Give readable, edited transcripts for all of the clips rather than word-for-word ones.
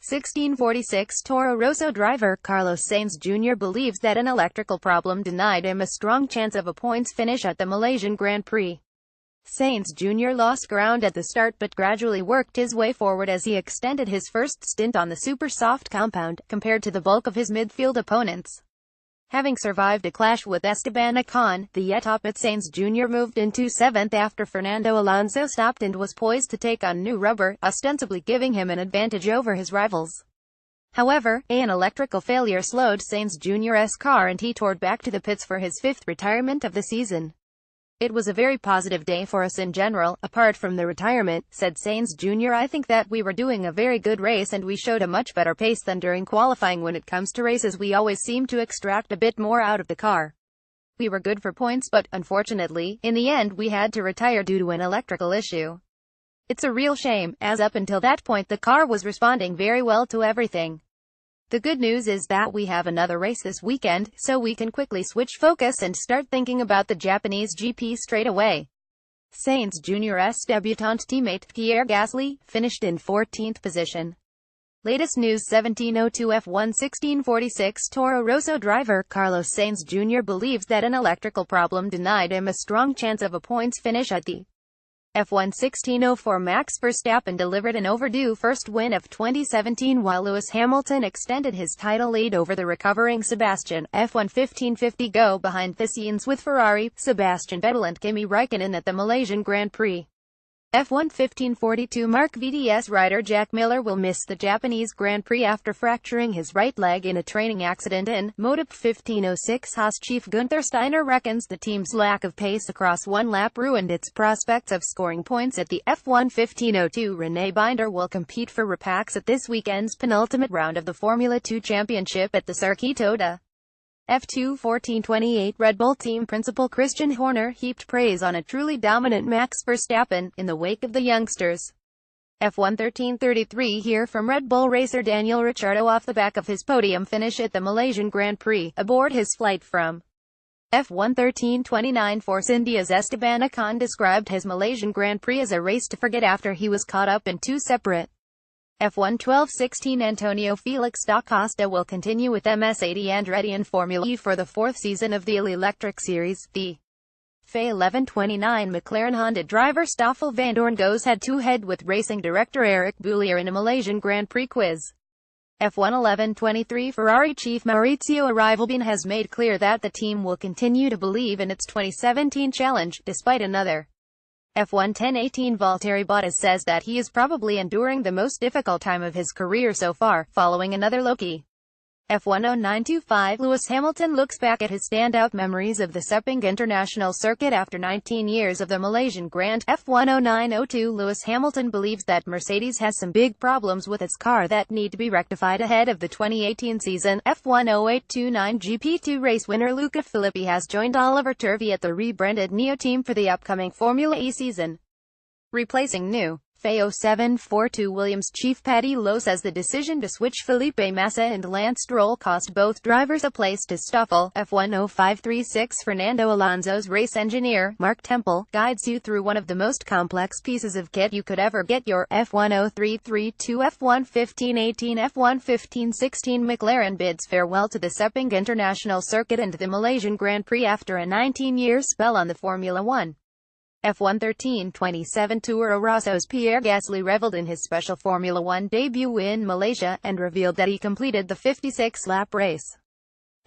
1646 Toro Rosso driver Carlos Sainz Jr. believes that an electrical problem denied him a strong chance of a points finish at the Malaysian Grand Prix. Sainz Jr. lost ground at the start but gradually worked his way forward as he extended his first stint on the super soft compound, compared to the bulk of his midfield opponents. Having survived a clash with Esteban Ocon, the yet top-at Sainz Jr. moved into 7th after Fernando Alonso stopped and was poised to take on new rubber, ostensibly giving him an advantage over his rivals. However, an electrical failure slowed Sainz Jr.'s car and he toured back to the pits for his 5th retirement of the season. "It was a very positive day for us in general, apart from the retirement," said Sainz Jr. "I think that we were doing a very good race and we showed a much better pace than during qualifying. When it comes to races, we always seem to extract a bit more out of the car. We were good for points, but, unfortunately, in the end we had to retire due to an electrical issue. It's a real shame, as up until that point the car was responding very well to everything. The good news is that we have another race this weekend, so we can quickly switch focus and start thinking about the Japanese GP straight away." Sainz Jr.'s debutant teammate, Pierre Gasly, finished in 14th position. Latest news 1702 F1 1646 Toro Rosso driver Carlos Sainz Jr. believes that an electrical problem denied him a strong chance of a points finish at the F1 1604 Max Verstappen delivered an overdue first win of 2017 while Lewis Hamilton extended his title lead over the recovering Sebastian. F1 1550 Go behind the scenes with Ferrari, Sebastian Vettel and Kimi Raikkonen at the Malaysian Grand Prix. F1 1542 Mark VDS rider Jack Miller will miss the Japanese Grand Prix after fracturing his right leg in a training accident in Motorsport 1506 Haas chief Gunther Steiner reckons the team's lack of pace across one lap ruined its prospects of scoring points at the F1 1502 Rene Binder will compete for repacks at this weekend's penultimate round of the Formula 2 Championship at the Circuito de F2 1428 Red Bull team principal Christian Horner heaped praise on a truly dominant Max Verstappen, in the wake of the youngsters. F1 1333 Hear from Red Bull racer Daniel Ricciardo off the back of his podium finish at the Malaysian Grand Prix, aboard his flight from F1 1329 Force India's Esteban Ocon described his Malaysian Grand Prix as a race to forget after he was caught up in two separate F1 1216 Antonio Felix da Costa will continue with MS80 Andretti in Formula E for the 4th season of the Electric Series. The FA 1129 McLaren Honda driver Stoffel Vandoorne goes head-to-head with racing director Eric Boullier in a Malaysian Grand Prix quiz. F1 1123 Ferrari chief Maurizio Arrivalbene has made clear that the team will continue to believe in its 2017 challenge, despite another F1 1018 Valtteri Bottas says that he is probably enduring the most difficult time of his career so far, following another Loki. F1 0925 Lewis Hamilton looks back at his standout memories of the Sepang International Circuit after 19 years of the Malaysian Grand. F1 0902 Lewis Hamilton believes that Mercedes has some big problems with its car that need to be rectified ahead of the 2018 season. F1 0829 GP2 race winner Luca Filippi has joined Oliver Turvey at the rebranded Neo team for the upcoming Formula E season, replacing new FA 0742 Williams chief Paddy Lowe says the decision to switch Felipe Massa and Lance Stroll cost both drivers a place to Stoffel. F1 0536 Fernando Alonso's race engineer, Mark Temple, guides you through one of the most complex pieces of kit you could ever get your F1 0332 F1 1518 F1 1516 McLaren bids farewell to the Sepang International Circuit and the Malaysian Grand Prix after a 19-year spell on the Formula 1. F1 1327 Toro Rosso's Pierre Gasly reveled in his special Formula 1 debut in Malaysia, and revealed that he completed the 56-lap race.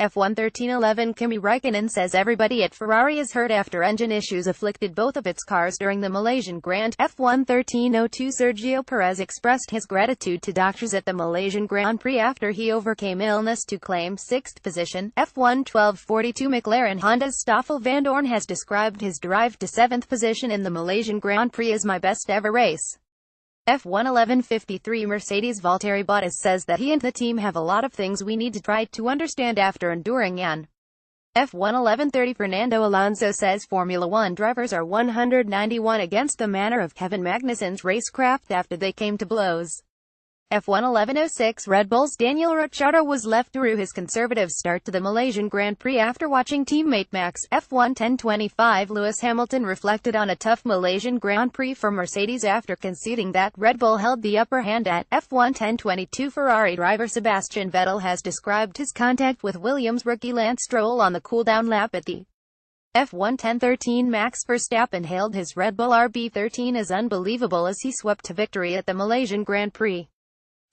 F1 1311 Kimi Raikkonen says everybody at Ferrari is hurt after engine issues afflicted both of its cars during the Malaysian Grand. F1 1302 Sergio Perez expressed his gratitude to doctors at the Malaysian Grand Prix after he overcame illness to claim 6th position. F1 1242 McLaren Honda's Stoffel Vandoorne has described his drive to 7th position in the Malaysian Grand Prix as my best ever race. F1 1153 Mercedes Valtteri Bottas says that he and the team have a lot of things we need to try to understand after enduring an F1 1130 Fernando Alonso says Formula 1 drivers are 191 against the manner of Kevin Magnussen's racecraft after they came to blows. F1 11:06 Red Bull's Daniel Ricciardo was left through his conservative start to the Malaysian Grand Prix after watching teammate Max. F1 10:25 Lewis Hamilton reflected on a tough Malaysian Grand Prix for Mercedes after conceding that Red Bull held the upper hand at F1 10:22 Ferrari driver Sebastian Vettel has described his contact with Williams rookie Lance Stroll on the cool-down lap at the F1 10:13 Max Verstappen hailed his Red Bull RB13 as unbelievable as he swept to victory at the Malaysian Grand Prix.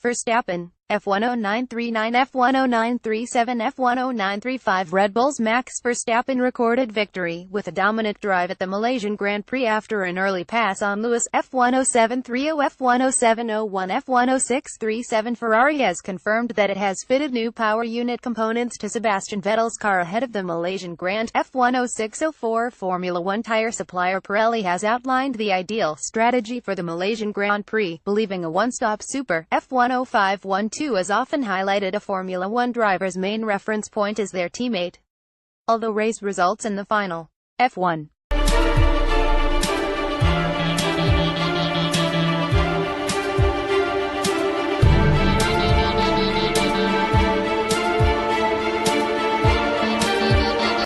Verstappen, F10939 F10937 F10935 Red Bull's Max Verstappen recorded victory with a dominant drive at the Malaysian Grand Prix after an early pass on Lewis. F10730 F10701 F10637 Ferrari has confirmed that it has fitted new power unit components to Sebastian Vettel's car ahead of the Malaysian Grand. F10604 Formula One tire supplier Pirelli has outlined the ideal strategy for the Malaysian Grand Prix, believing a one-stop super. F10512 is often highlighted. A Formula One driver's main reference point is their teammate. Although race results in the final F1